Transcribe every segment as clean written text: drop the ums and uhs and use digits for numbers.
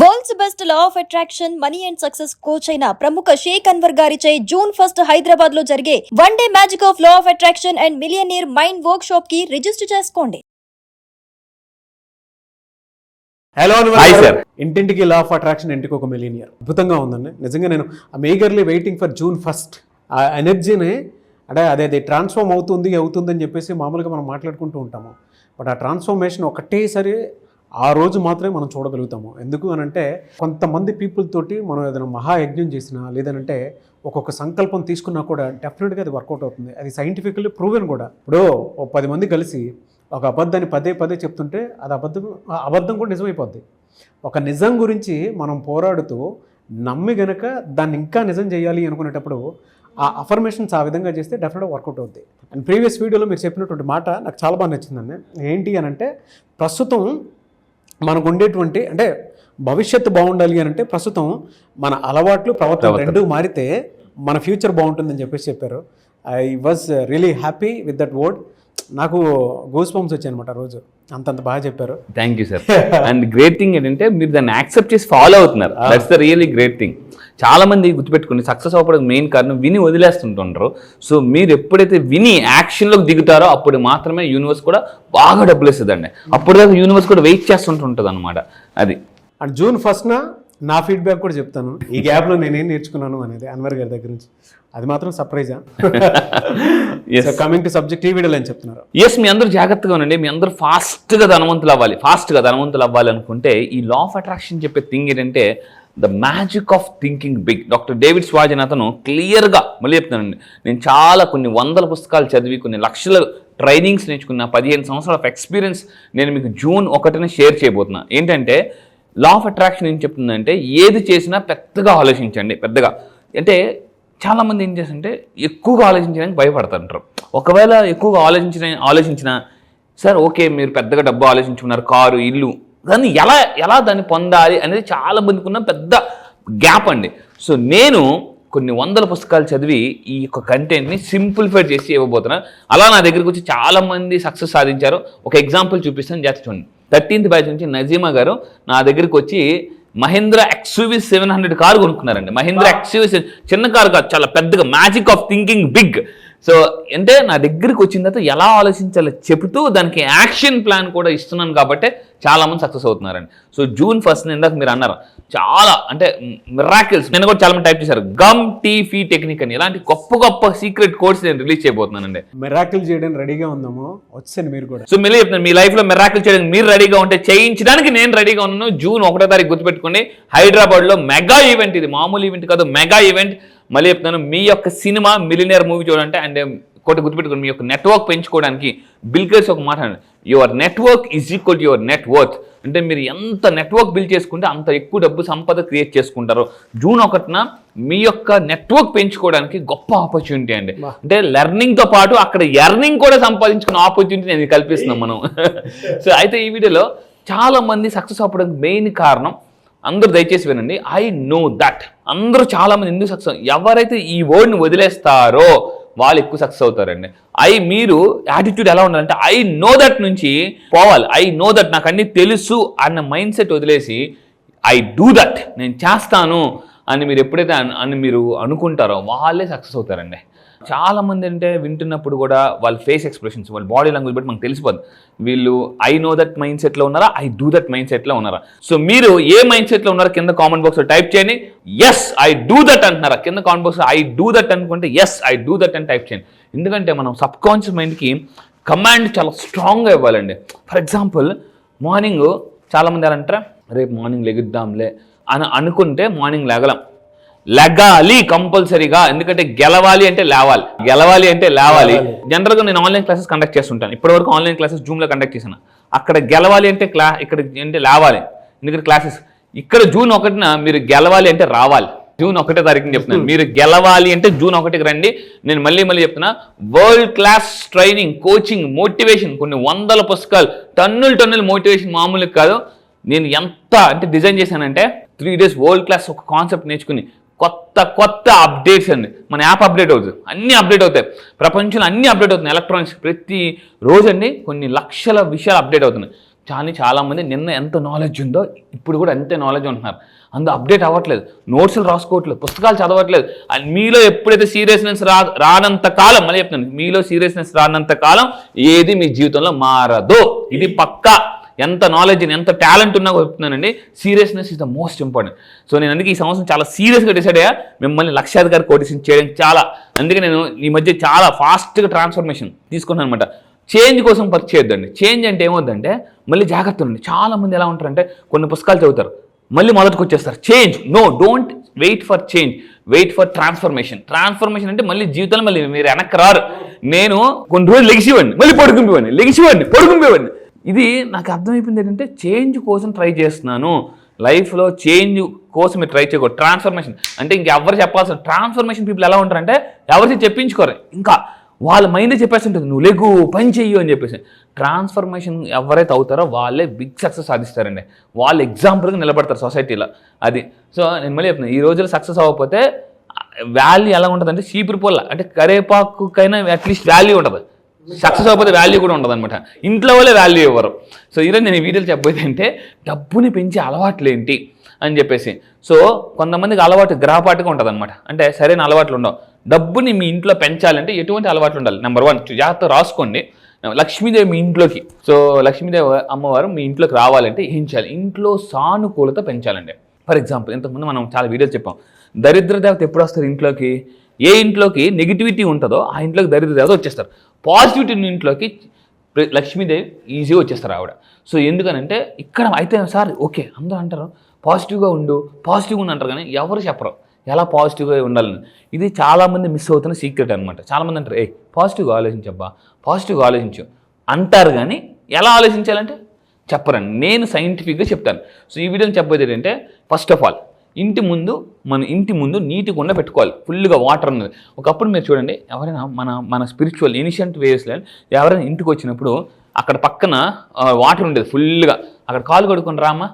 World's best law of attraction money and success coach అయిన ప్రముఖ షేక్ అన్వర్ గారిచే జూన్ 1 హైదరాబాద్ లో జరిగే one day magic of law of attraction and millionaire mind work shop కి register చేసుకోండి. Hello sir, ఇంటింటికి లా of attraction, ఇంటికి ఒక మిలియనియర్ అద్భుతంగా ఉందండి. నిజంగా నేను మేగర్లీ వెయిటింగ్ ఫర్ జూన్ 1. ఆ ఎనర్జీని అంటే అదే ట్రాన్స్ఫార్మ్ అవుతుంది అని చెప్పేసి మామూలుగా మనం మాట్లాడుకుంటూ ఉంటాము. బట్ ఆ ట్రాన్స్ఫర్మేషన్ ఒకటేసారి ఆ రోజు మాత్రమే మనం చూడగలుగుతాము. ఎందుకు అని అంటే కొంతమంది పీపుల్ తోటి మనం ఏదైనా మహాయజ్ఞం చేసినా లేదంటే ఒక్కొక్క సంకల్పం తీసుకున్నా కూడా డెఫినెట్గా అది వర్కౌట్ అవుతుంది. అది సైంటిఫికల్లీ ప్రూవెన్ కూడా. ఇప్పుడు 10 మంది కలిసి ఒక అబద్ధాన్ని పదే చెప్తుంటే అది అబద్ధం కూడా నిజమైపోద్ది. ఒక నిజం గురించి మనం పోరాడుతూ నమ్మి గనక దాన్ని ఇంకా నిజం చేయాలి అనుకునేటప్పుడు ఆ అఫర్మేషన్స్ ఆ విధంగా చేస్తే డెఫినెట్గా వర్కౌట్ అవుద్ది. అండ్ ప్రీవియస్ వీడియోలో మీరు చెప్పినటువంటి మాట నాకు చాలా బాగా నచ్చిందండి. ఏంటి అని అంటే ప్రస్తుతం మనకు ఉండేటువంటి అంటే భవిష్యత్తు బాగుండాలి అని అంటే ప్రస్తుతం మన అలవాట్లు ప్రవర్తన రెండు మారితే మన ఫ్యూచర్ బాగుంటుందని చెప్పారు. I was really happy with that word. నాకు గూస్ బంప్స్ వచ్చాయి అనమాట రోజు. అంతంత బాగా చెప్పారు. Thank you sir. And great thing ఏంటంటే మీరు దాన్ని యాక్సెప్ట్ చేసి ఫాలో అవుతున్నారు. That's the really great thing. చాలా మంది గుర్తుపెట్టుకుని సక్సెస్ అవ్వడానికి మెయిన్ కారణం విని వదిలేస్తుంటారు. సో మీరు ఎప్పుడైతే విని యాక్షన్లోకి దిగుతారో అప్పుడు మాత్రమే యూనివర్స్ కూడా బాగా డబ్బులు ఇస్తుందండి. అప్పుడు దాకా యూనివర్స్ కూడా వెయిట్ చేస్తుంటుంది అనమాట. అది అండ్ జూన్ 1న నా ఫీడ్బ్యాక్ కూడా చెప్తాను. ఈ గ్యాప్లో నేనేం నేర్చుకున్నాను అనేది అన్వర్ గారి దగ్గర నుంచి. అది మాత్రం సర్ప్రైజా. కమింగ్ టు సబ్జెక్ట్, ఈ వీడియోలో ఏం చెప్తున్నారు? మీ అందరూ జాగ్రత్తగా ఉండండి. మీ అందరూ ఫాస్ట్గా ధనవంతులు అవ్వాలి అనుకుంటే ఈ లా ఆఫ్ అట్రాక్షన్ చెప్పే థింగ్ ఏంటంటే the magic of thinking big. Doctor David స్వాజ్ అని అతను క్లియర్గా మళ్ళీ చెప్తానండి. నేను చాలా కొన్ని వందల పుస్తకాలు చదివి కొన్ని లక్షల ట్రైనింగ్స్ నేర్చుకున్న 15 సంవత్సరాల ఎక్స్పీరియన్స్ నేను మీకు జూన్ 1న షేర్ చేయబోతున్నా. ఏంటంటే లా ఆఫ్ అట్రాక్షన్ ఏం చెప్తుందంటే ఏది చేసినా పెద్దగా ఆలోచించండి. పెద్దగా అంటే చాలామంది ఏం చేస్తుంటే ఎక్కువగా ఆలోచించడానికి భయపడుతుంటారు. ఒకవేళ ఎక్కువగా ఆలోచించిన సార్ ఓకే మీరు పెద్దగా డబ్బు ఆలోచించుకున్నారు, కారు, ఇల్లు, దాన్ని ఎలా దాన్ని పొందాలి అనేది చాలా మందికి ఉన్న పెద్ద గ్యాప్ అండి. సో నేను కొన్ని వందల పుస్తకాలు చదివి ఈ యొక్క కంటెంట్ని సింప్లిఫైడ్ చేసి ఇవ్వబోతున్నా. అలా నా దగ్గరికి వచ్చి చాలామంది సక్సెస్ సాధించారు. ఒక ఎగ్జాంపుల్ చూపిస్తాను, జాగ్రత్త చూడండి. 13th బ్యాచ్ నుంచి నజీమా గారు నా దగ్గరికి వచ్చి మహీంద్రా XUV 700 కారు కొనుక్కున్నారండి. మహీంద్రా XUV చిన్న కారు కాదు, చాలా పెద్దగా. Magic of thinking big. So అంటే నా దగ్గరికి వచ్చిన తర్వాత ఎలా ఆలోచించాలో చెబుతూ దానికి యాక్షన్ ప్లాన్ కూడా ఇస్తున్నాను కాబట్టి చాలామంది సక్సెస్ అవుతున్నారండి. సో జూన్ 1 ఇందాక మీరు అన్నారు చాలా అంటే మిరాకిల్స్. నేను కూడా చాలా మంది టైప్ చేశారు గమ్ టీ ఫీ టెక్నిక్ అని. ఇలాంటి గొప్ప సీక్రెట్ కోర్స్ నేను రిలీజ్ చేయబోతున్నానండి. మిరాకిల్ చేయడానికి రెడీగా ఉందాము, వచ్చాను మీరు కూడా. సో మళ్ళీ చెప్తున్నాను, మీ లైఫ్లో మిరాకిల్ చేయడానికి మీరు రెడీగా ఉంటే చేయించడానికి నేను రెడీగా ఉన్నాను. జూన్ 1వ తారీఖు గుర్తుపెట్టుకోండి, హైదరాబాద్లో మెగా ఈవెంట్. ఇది మామూలు ఈవెంట్ కాదు, మెగా ఈవెంట్. మళ్ళీ చెప్తున్నాను, మీ యొక్క సినిమా మిలియనీర్ మూవీ చూడాలంటే అండ్ ఒకటి గుర్తుపెట్టుకోండి, మీ యొక్క నెట్వర్క్ పెంచుకోవడానికి బిల్ గేట్స్ ఒక మాట అన్నాడు, your network is equal to your net worth. అంటే మీరు ఎంత నెట్వర్క్ బిల్డ్ చేసుకుంటే అంత ఎక్కువ డబ్బు సంపద క్రియేట్ చేసుకుంటారు. జూన్ 1న మీ యొక్క నెట్వర్క్ పెంచుకోవడానికి గొప్ప ఆపర్చునిటీ అండి. అంటే లెర్నింగ్తో పాటు అక్కడ ఎర్నింగ్ కూడా సంపాదించుకున్న ఆపర్చునిటీ నేను కల్పిస్తున్నాం మనం. సో అయితే ఈ వీడియోలో చాలా మంది సక్సెస్ అవ్వడానికి మెయిన్ కారణం, అందరూ దయచేసి వినండి, ఐ నో దట్. అందరూ చాలామంది ఎందుకు సక్సెస్, ఎవరైతే ఈ వర్డ్ని వదిలేస్తారో వాళ్ళు ఎక్కువ సక్సెస్ అవుతారండి. మీరు యాటిట్యూడ్ ఎలా ఉండాలంటే ఐ నో దట్ నుంచి పోవాలి. ఐ నో దట్, నాకు అన్నీ తెలుసు అన్న మైండ్ సెట్ వదిలేసి ఐ డూ దట్, నేను చేస్తాను అని మీరు ఎప్పుడైతే మీరు అనుకుంటారో వాళ్ళే సక్సెస్ అవుతారండి. చాలామంది అంటే వింటున్నప్పుడు కూడా వాళ్ళ ఫేస్ ఎక్స్ప్రెషన్స్, వాళ్ళ బాడీ లాంగ్వేజ్ బట్టి మనకు తెలిసిపోద్ది వీళ్ళు ఐ నో దట్ మైండ్ సెట్లో ఉన్నారా, ఐ డూ దట్ మైండ్ సెట్లో ఉన్నారా. సో మీరు ఏ మైండ్ సెట్లో ఉన్నారో కింద కామెంట్ బాక్స్లో టైప్ చేయండి. ఎస్ ఐ డూ దట్ అంటున్నారా, కింద కామెంట్ బాక్స్లో ఐ డూ దట్ అనుకుంటే ఎస్ ఐ డూ దట్ అని టైప్ చేయండి. ఎందుకంటే మనం సబ్ కాన్షియస్ మైండ్కి కమాండ్ చాలా స్ట్రాంగ్గా ఇవ్వాలండి. ఫర్ ఎగ్జాంపుల్ మార్నింగ్ చాలామంది ఎలా అంటారా, రేపు మార్నింగ్ లెగుద్దాంలే అని అనుకుంటే మార్నింగ్ లెగాలి కంపల్సరీగా. ఎందుకంటే గెలవాలి అంటే లేవాలి. జనరల్గా నేను ఆన్లైన్ క్లాసెస్ కండక్ట్ చేస్తుంటాను. ఇప్పటివరకు ఆన్లైన్ క్లాసెస్ జూమ్లో కండక్ట్ చేశాను. అక్కడ గెలవాలి అంటే ఇక్కడ అంటే లేవాలి, ఎందుకంటే క్లాసెస్. ఇక్కడ జూన్ 1న మీరు గెలవాలి అంటే రావాలి. జూన్ 1వ తారీఖుని చెప్తున్నాను, మీరు గెలవాలి అంటే జూన్ 1కి రండి. నేను మళ్ళీ చెప్తున్నా, world class training, coaching, motivation, కొన్ని వందల పుస్తకాలు, టన్నులు మోటివేషన్ మామూలుగా కాదు. నేను ఎంత అంటే డిజైన్ చేశానంటే 3 days వరల్డ్ క్లాస్ ఒక కాన్సెప్ట్ నేర్చుకుని కొత్త అప్డేట్స్ అండి. మన యాప్ అప్డేట్ అవుతుంది, అన్నీ అప్డేట్ అవుతాయి, ప్రపంచంలో అన్నీ అప్డేట్ అవుతున్నాయి. ఎలక్ట్రానిక్స్ ప్రతి రోజు అండి కొన్ని లక్షల విషయాలు అప్డేట్ అవుతున్నాయి. చాలామంది నిన్న ఎంత నాలెడ్జ్ ఉందో ఇప్పుడు కూడా అంతే నాలెడ్జ్ ఉంటున్నారు. అందులో అప్డేట్ అవ్వట్లేదు, నోట్స్లు రాసుకోవట్లేదు, పుస్తకాలు చదవట్లేదు. అండ్ మీలో ఎప్పుడైతే సీరియస్నెస్ రానంత కాలం, మళ్ళీ చెప్తున్నాను, మీలో సీరియస్నెస్ రానంత కాలం ఏది మీ జీవితంలో మారదు. ఇది పక్కా. ఎంత నాలెడ్జ్ ఎంత టాలెంట్ ఉన్నా చెప్తున్నానండి, seriousness is the most important. So నేను అందుకే ఈ సంవత్సరం చాలా సీరియస్గా డిసైడ్ అయ్యా మిమ్మల్ని లక్షాధికారి కోటీసుని చేయడానికి చాలా. అందుకే నేను ఈ మధ్య చాలా ఫాస్ట్గా ట్రాన్స్ఫర్మేషన్ తీసుకున్నాను అనమాట. చేంజ్ కోసం వర్క్ చేయొద్దండి. చేంజ్ అంటే ఏమవుద్దంటే మళ్ళీ జాగ్రత్త ఉండండి. చాలామంది ఎలా ఉంటారంటే కొన్ని పుస్తకాలు చదువుతారు, మళ్ళీ మొదటికి వచ్చేస్తారు. Change, no, don't wait for change, wait for transformation. Transformation అంటే మళ్ళీ జీవితంలో మళ్ళీ మీరు వెనక్కి రారు. నేను కొన్ని రోజులు లెగిసివ్వండి, మళ్ళీ పడుకుంపేవాడిని, లెగిసివ్వండి, పడుకుంపేవాడిని. ఇది నాకు అర్థమైపోయింది ఏంటంటే చేంజ్ కోసం ట్రై చేస్తున్నాను. లైఫ్లో చేంజ్ కోసం మీరు ట్రై చేయకూడదు. ట్రాన్స్ఫర్మేషన్ అంటే ఇంకెవరు చెప్పాల్సిన. ట్రాన్స్ఫర్మేషన్ పీపుల్ ఎలా ఉంటారంటే ఎవరికి చెప్పించుకోరు, ఇంకా వాళ్ళ మైండే చెప్పేస్తుంటుంది నువ్వు లేకు పని చెయ్యు అని చెప్పేసి. ట్రాన్స్ఫర్మేషన్ ఎవరైతే అవుతారో వాళ్ళే బిగ్ సక్సెస్ సాధిస్తారండి. వాళ్ళు ఎగ్జాంపుల్గా నిలబడతారు సొసైటీలో. అది. సో నేను మళ్ళీ చెప్తున్నాను, ఈ రోజుల్లో సక్సెస్ అవ్వకపోతే వాల్యూ ఎలా ఉంటుంది అంటే చీపురు పొల్ల, అంటే కరేపాకుకైనా అట్లీస్ట్ వాల్యూ ఉంటుంది. సక్సెస్ అవ్వకపోతే వాల్యూ కూడా ఉండదు అనమాట. ఇంట్లో వాళ్ళే వాల్యూ ఇవ్వరు. సో ఈరోజు నేను ఈ వీడియోలు చెప్పబోయేది అంటే డబ్బుని పెంచే అలవాట్లు ఏంటి అని చెప్పేసి. సో కొంతమందికి అలవాటు గ్రహపాటుగా ఉంటుంది అనమాట, అంటే సరైన అలవాట్లు ఉండవు. డబ్బుని మీ ఇంట్లో పెంచాలంటే ఎటువంటి అలవాట్లు ఉండాలి? నెంబర్ 1, జాగ్రత్త రాసుకోండి. లక్ష్మీదేవి మీ ఇంట్లోకి, సో లక్ష్మీదేవి అమ్మవారు మీ ఇంట్లోకి రావాలంటే ఏం చేయాలి? ఇంట్లో సానుకూలత పెంచాలండి. ఫర్ ఎగ్జాంపుల్, ఇంతకుముందు మనం చాలా వీడియోలు చెప్పాం, దరిద్ర దేవత ఎప్పుడు వస్తారు ఇంట్లోకి? ఏ ఇంట్లోకి నెగిటివిటీ ఉంటుందో ఆ ఇంట్లోకి దరిద్ర దేవత వచ్చేస్తారు. పాజిటివిటీ ఇంట్లోకి లక్ష్మీదేవి ఈజీగా వచ్చేస్తారు ఆవిడ. సో ఎందుకనంటే ఇక్కడ అయితే సార్ ఓకే అందరూ అంటారు పాజిటివ్గా ఉండు, పాజిటివ్గా ఉండు అంటారు, కానీ ఎవరు చెప్పరు ఎలా పాజిటివ్గా ఉండాలని. ఇది చాలామంది మిస్ అవుతున్న సీక్రెట్ అనమాట. చాలామంది అంటారు పాజిటివ్గా ఆలోచించబ్బా, పాజిటివ్గా ఆలోచించు అంటారు, కానీ ఎలా ఆలోచించాలంటే చెప్పరండి. నేను సైంటిఫిక్గా చెప్తాను. సో ఈ వీడియోని చెప్పబోయేది ఏంటంటే, ఫస్ట్ ఆఫ్ ఆల్ మన ఇంటి ముందు నీటి కుండ పెట్టుకోవాలి, ఫుల్గా వాటర్ ఉన్నది. ఒకప్పుడు మీరు చూడండి, ఎవరైనా మన స్పిరిచువల్ ఇనిషియంట్ వేస్లో ఎవరైనా ఇంటికి వచ్చినప్పుడు అక్కడ పక్కన వాటర్ ఉండేది ఫుల్గా, అక్కడ కాలు కడుక్కొని రామా,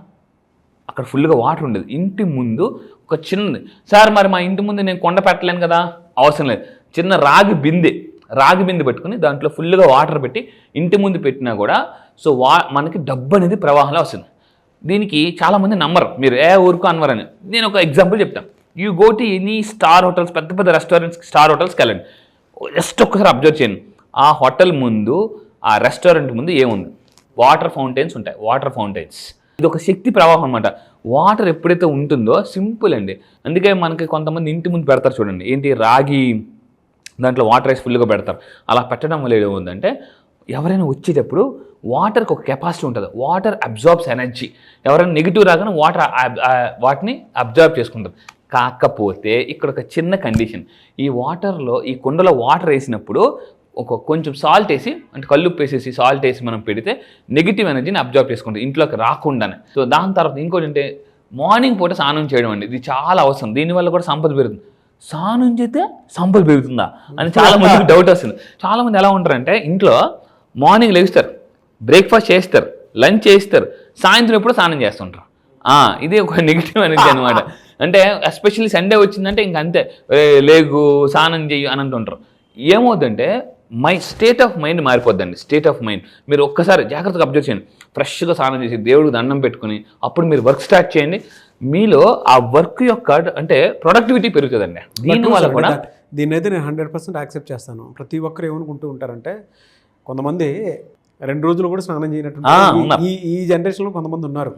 అక్కడ ఫుల్గా వాటర్ ఉండేది. ఇంటి ముందు ఒక చిన్నది, సార్ మరి మా ఇంటి ముందు నేను కొండ పెట్టలేను కదా, అవసరం లేదు, చిన్న రాగి బిందె పెట్టుకుని దాంట్లో ఫుల్గా వాటర్ పెట్టి ఇంటి ముందు పెట్టినా కూడా సో మనకి డబ్బు అనేది ప్రవాహంలో వస్తుంది. దీనికి చాలామంది నమ్మరు, మీరు ఊరుకో అన్నవారని. నేను ఒక ఎగ్జాంపుల్ చెప్తాను. You go to any star hotels, పెద్ద పెద్ద రెస్టారెంట్స్, స్టార్ హోటల్స్కి వెళ్ళండి. జస్ట్ ఒక్కసారి అబ్జర్వ్ చేయండి, ఆ హోటల్ ముందు, ఆ రెస్టారెంట్ ముందు ఏముంది? వాటర్ ఫౌంటైన్స్ ఉంటాయి. వాటర్ ఫౌంటైన్స్ ఇది ఒక శక్తి ప్రవాహం అనమాట. వాటర్ ఎప్పుడైతే ఉంటుందో సింపుల్ అండి. అందుకే మనకి కొంతమంది ఇంటి ముందు పెడతారు చూడండి, ఏంటి రాగి దాంట్లో వాటర్ రైస్ ఫుల్గా పెడతారు. అలా పెట్టడం వల్ల ఏముందంటే ఎవరైనా వచ్చేటప్పుడు వాటర్కి ఒక కెపాసిటీ ఉంటుంది. Water absorbs energy. ఎవరైనా నెగిటివ్ రాగానే వాటిని అబ్జార్బ్ చేసుకుంటారు. కాకపోతే ఇక్కడ ఒక చిన్న కండిషన్, ఈ వాటర్లో, ఈ కుండలో వాటర్ వేసినప్పుడు కొంచెం సాల్ట్ వేసి, అంటే కల్లుప్పు వేసేసి సాల్ట్ వేసి మనం పెడితే నెగిటివ్ ఎనర్జీని అబ్జార్బ్ చేసుకుంటాం ఇంట్లోకి రాకుండానే. సో దాని తర్వాత ఇంకోటి అంటే మార్నింగ్ పూట స్నానం చేయడం అండి. ఇది చాలా అవసరం. దీనివల్ల కూడా సంపద పెరుగుతుంది. స్నానం చేస్తే సంపద పెరుగుతుందా అని చాలా మందికి డౌట్ వస్తుంది. చాలామంది ఎలా ఉంటారంటే ఇంట్లో మార్నింగ్ లేస్తారు, బ్రేక్ఫాస్ట్ చేస్తారు, లంచ్ చేస్తారు, సాయంత్రం ఎప్పుడు స్నానం చేస్తుంటారు. ఇది ఒక నెగిటివ్ ఎనర్జీ అనమాట. అంటే ఎస్పెషల్లీ సండే వచ్చిందంటే ఇంక అంతే, లేగు స్నానం చెయ్యి అని అంటుంటారు. ఏమవుతుందంటే స్టేట్ ఆఫ్ మైండ్ మారిపోద్దండి. స్టేట్ ఆఫ్ మైండ్ మీరు ఒక్కసారి జాగ్రత్తగా అబ్జర్వ్ చేయండి. ఫ్రెష్గా స్నానం చేసి దేవుడికి దండం పెట్టుకుని అప్పుడు మీరు వర్క్ స్టార్ట్ చేయండి. మీలో ఆ వర్క్ యొక్క అంటే ప్రొడక్టివిటీ పెరుగుతుందండి. దీనివల్ల కూడా దీన్ని అయితే నేను 100% యాక్సెప్ట్ చేస్తాను. ప్రతి ఒక్కరు ఏమనుకుంటూ ఉంటారంటే, కొంతమంది 2 రోజులు కూడా స్నానం చేయనట్టు ఈ జనరేషన్లో కొంతమంది ఉన్నారు.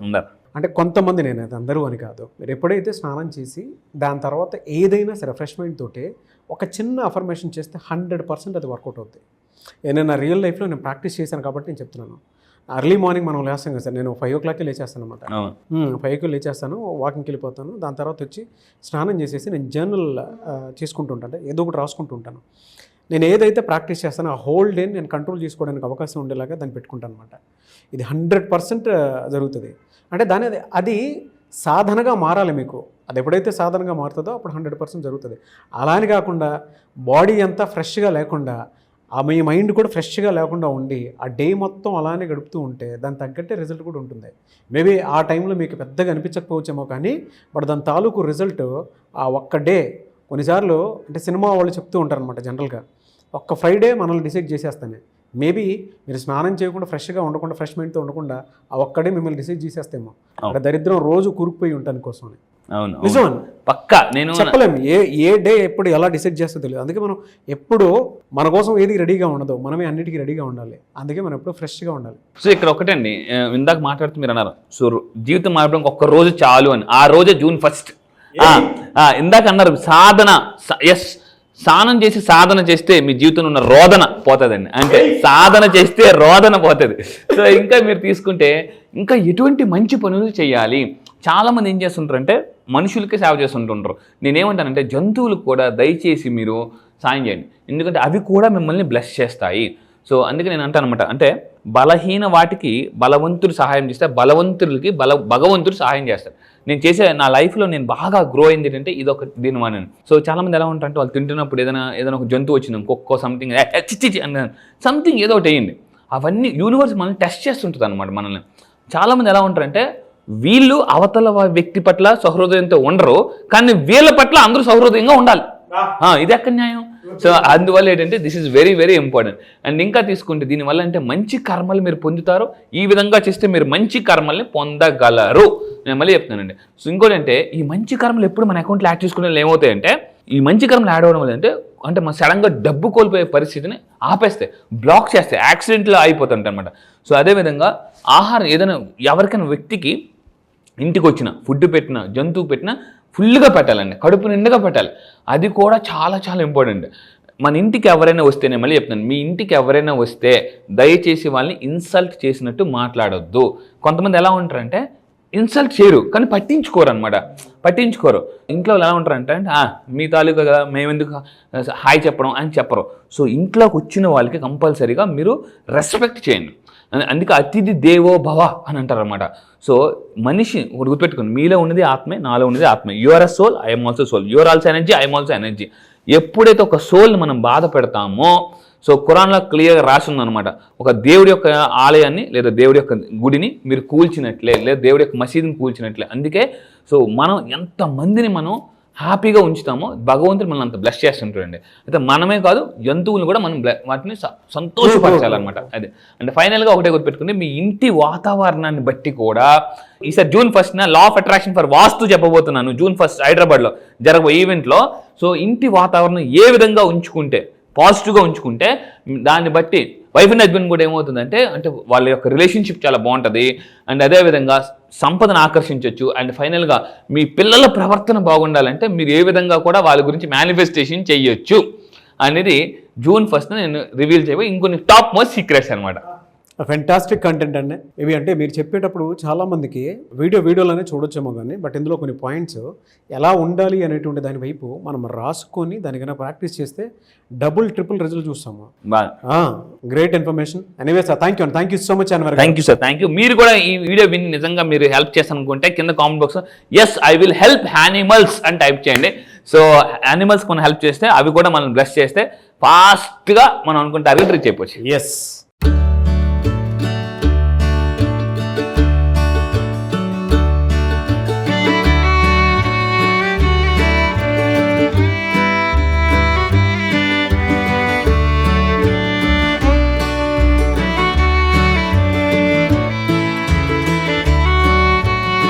అంటే కొంతమంది, నేనైతే అందరూ అని కాదు. మీరు ఎప్పుడైతే స్నానం చేసి దాని తర్వాత ఏదైనా సరే రిఫ్రెష్మెంట్ తోటి ఒక చిన్న అఫర్మేషన్ చేస్తే 100% అది వర్కౌట్ అవుతుంది. నేను నా రియల్ లైఫ్లో నేను ప్రాక్టీస్ చేశాను కాబట్టి నేను చెప్తున్నాను. అర్లీ మార్నింగ్ మనం లేస్తాం కదా సార్, నేను 5 o'clockకి లేచేస్తాను అనమాట. 5కి లేచేస్తాను, వాకింగ్కి వెళ్ళిపోతాను. దాని తర్వాత వచ్చి స్నానం చేసేసి నేను జర్నల్ చేసుకుంటూ ఉంటాను, ఏదో ఒకటి రాసుకుంటూ ఉంటాను. నేను ఏదైతే ప్రాక్టీస్ చేస్తానో ఆ హోల్ డే నేను కంట్రోల్ చేసుకోవడానికి అవకాశం ఉండేలాగా దాన్ని పెట్టుకుంటాను అనమాట. ఇది 100% జరుగుతుంది. అంటే అది సాధనగా మారాలి మీకు. అది ఎప్పుడైతే సాధనగా మారుతుందో అప్పుడు 100% జరుగుతుంది. అలా అని కాకుండా బాడీ అంతా ఫ్రెష్గా లేకుండా, మీ మైండ్ కూడా ఫ్రెష్గా లేకుండా ఉండి ఆ డే మొత్తం అలానే గడుపుతూ ఉంటే దాని తగ్గట్టే రిజల్ట్ కూడా ఉంటుంది. మేబీ ఆ టైంలో మీకు పెద్దగా అనిపించకపోవచ్చేమో, కానీ బట్ దాని తాలూకు రిజల్ట్ ఆ ఒక్క డే. కొన్నిసార్లు అంటే సినిమా వాళ్ళు చెప్తూ ఉంటారు అనమాట, జనరల్గా ఒక్క ఫ్రైడే మనల్ని డిసైడ్ చేసేస్తానే, మేబీ మీరు స్నానం చేయకుండా ఫ్రెష్గా ఉండకుండా ఫ్రెష్ మైండ్తో ఉండకుండా ఆ ఒక్కడే మిమ్మల్ని డిసైడ్ చేసేస్తేమో అక్కడ దరిద్రం రోజు కూరుకుపోయి ఉంటాను కోసం అవును నిజం పక్కా నేను చెప్పలేము ఏ డే ఎప్పుడు ఎలా డిసైడ్ చేస్తే తెలియదు. అందుకే మనం ఎప్పుడు మన కోసం ఏది రెడీగా ఉండదు, మనమే అన్నిటికీ రెడీగా ఉండాలి. అందుకే మనం ఎప్పుడు ఫ్రెష్గా ఉండాలి. సో ఇక్కడ ఒకటండి, ఇందాక మాట్లాడుతూ మీరు అన్నారు సో జీవితం మారడానికి ఒక్క రోజు చాలు అని. ఆ రోజే June 1st. ఇందాక అన్నారు సాధన. ఎస్, స్నానం చేసి సాధన చేస్తే మీ జీవితంలో ఉన్న రోదన పోతుందండి. అంటే సాధన చేస్తే రోదన పోతుంది. సో ఇంకా మీరు తీసుకుంటే ఇంకా ఎటువంటి మంచి పనులు చేయాలి. చాలామంది ఏం చేస్తుంటారంటే మనుషులకే సేవ చేస్తుంటుంటారు. నేనేమంటానంటే జంతువులకు కూడా దయచేసి మీరు సాయం చేయండి, ఎందుకంటే అవి కూడా మిమ్మల్ని బ్లెస్ చేస్తాయి. సో అందుకే నేను అంటాను అనమాట, అంటే బలహీన వాటికి బలవంతుడు సహాయం చేస్తే బలవంతులకి భగవంతుడు సహాయం చేస్తాడు. నేను చేసే నా లైఫ్లో నేను బాగా గ్రో అయింది ఏంటంటే ఇదొక దీని వల్ల. సో చాలామంది ఎలా ఉంటారంటే వాళ్ళు తింటున్నప్పుడు ఏదైనా ఒక జంతువు వచ్చింది, కుక్కో సంథింగ్ చిచ్చి అని సంథింగ్ ఏదో ఒకటి వేయండి. అవన్నీ యూనివర్స్ మనల్ని టెస్ట్ చేస్తుంటుంది అనమాట మనల్ని. చాలామంది ఎలా ఉంటారంటే వీళ్ళు అవతల వ్యక్తి పట్ల సహృదయంతో ఉండరు, కానీ వీళ్ళ పట్ల అందరూ సహృదయంగా ఉండాలి. ఇది ఎక్కడ న్యాయం? సో అందువల్ల ఏంటంటే this is very very important. And ఇంకా తీసుకుంటే దీనివల్ల అంటే మంచి కర్మలు మీరు పొందుతారు. ఈ విధంగా చేస్తే మీరు మంచి కర్మల్ని పొందగలరు. నేను మళ్ళీ చెప్తున్నానండి. సో ఇంకోటి అంటే ఈ మంచి కర్మలు ఎప్పుడు మన అకౌంట్లో యాడ్ చేసుకునే ఏమవుతాయంటే ఈ మంచి కర్మలు యాడ్ అవ్వడం వల్ల అంటే మన సడన్గా డబ్బు కోల్పోయే పరిస్థితిని ఆపేస్తాయి, బ్లాక్ చేస్తాయి, యాక్సిడెంట్లో అయిపోతుంటాయి అనమాట. సో అదేవిధంగా ఆహారం ఏదైనా ఎవరికైనా వ్యక్తికి ఇంటికి వచ్చిన ఫుడ్ పెట్టిన జంతువు పెట్టిన ఫుల్గా పెట్టాలండి, కడుపు నిండుగా పెట్టాలి. అది కూడా చాలా చాలా ఇంపార్టెంట్. మన ఇంటికి ఎవరైనా వస్తే, నేను మళ్ళీ చెప్తాను, మీ ఇంటికి ఎవరైనా వస్తే దయచేసి వాళ్ళని ఇన్సల్ట్ చేసినట్టు మాట్లాడొద్దు. కొంతమంది ఎలా ఉంటారంటే ఇన్సల్ట్ చేయరు కానీ పట్టించుకోరు అనమాట, పట్టించుకోరు. ఇంట్లో ఎలా ఉంటారంటే మీ తాలూకా కదా మేమెందుకు హాయ్ చెప్పడం అని చెప్పరు. సో ఇంట్లోకి వచ్చిన వాళ్ళకి కంపల్సరీగా మీరు రెస్పెక్ట్ చేయండి. అందుకే అతిథి దేవో భవ అని అంటారు అనమాట. సో మనిషి ఒకటి గుర్తుపెట్టుకోండి, మీలో ఉన్నది ఆత్మే, నాలో ఉన్నది ఆత్మే. Your a soul, I'm also soul. Your also energy, I'm also energy. ఎప్పుడైతే ఒక సోల్ని మనం బాధ పెడతామో, సో ఖురాన్లో క్లియర్గా రాసి ఉందన్నమాట, ఒక దేవుడి యొక్క ఆలయాన్ని లేదా దేవుడి యొక్క గుడిని మీరు కూల్చినట్లే, లేదా దేవుడి యొక్క మసీదుని కూల్చినట్లే. అందుకే సో మనం ఎంతమందిని మనం హ్యాపీగా ఉంచుతామో భగవంతుడు మనల్ని అంత బ్లెస్ చేస్తుంటాడండి. అయితే మనమే కాదు జంతువులు కూడా మనం వాటిని సంతోషపరచాలన్నమాట. అదే అంటే ఫైనల్గా ఒకటే గుర్తుపెట్టుకుంటే మీ ఇంటి వాతావరణాన్ని బట్టి కూడా ఈసారి June 1st law of attraction for vastu చెప్పబోతున్నాను. June 1st హైదరాబాద్లో జరగబోయే ఈవెంట్లో. సో ఇంటి వాతావరణం ఏ విధంగా ఉంచుకుంటే పాజిటివ్గా ఉంచుకుంటే దాన్ని బట్టి వైఫ్ అండ్ హస్బెండ్ కూడా ఏమవుతుందంటే అంటే వాళ్ళ యొక్క రిలేషన్షిప్ చాలా బాగుంటుంది. అండ్ అదేవిధంగా సంపదను ఆకర్షించవచ్చు. అండ్ ఫైనల్గా మీ పిల్లల ప్రవర్తన బాగుండాలంటే మీరు ఏ విధంగా కూడా వాళ్ళ గురించి మేనిఫెస్టేషన్ చేయొచ్చు అనేది June 1st నేను రివీల్ చేయబోయి ఇంకొన్ని టాప్ మోస్ట్ సీక్రెట్స్ అనమాట. ఫెంటాస్టిక్ కంటెంట్ అండి ఇవి. అంటే మీరు చెప్పేటప్పుడు చాలామందికి వీడియోలోనే చూడొచ్చేమో కానీ బట్ ఇందులో కొన్ని పాయింట్స్ ఎలా ఉండాలి అనేటువంటి దాని వైపు మనం రాసుకొని దానికైనా ప్రాక్టీస్ చేస్తే డబుల్ ట్రిపుల్ రిజల్ట్ చూస్తాము. Great information. Anyway sir, thank you so much Anwar. Thank you sir, thank you. మీరు కూడా ఈ వీడియో విని నిజంగా మీరు హెల్ప్ చేస్తాను అనుకుంటే కింద comment box yes I will help animals అని టైప్ చేయండి. సో యానిమల్స్ మనం హెల్ప్ చేస్తే అవి కూడా మనం బ్లెస్ చేస్తే ఫాస్ట్గా మనం అనుకున్న టార్గెట్ రీచ్ అయిపోవచ్చు. ఎస్.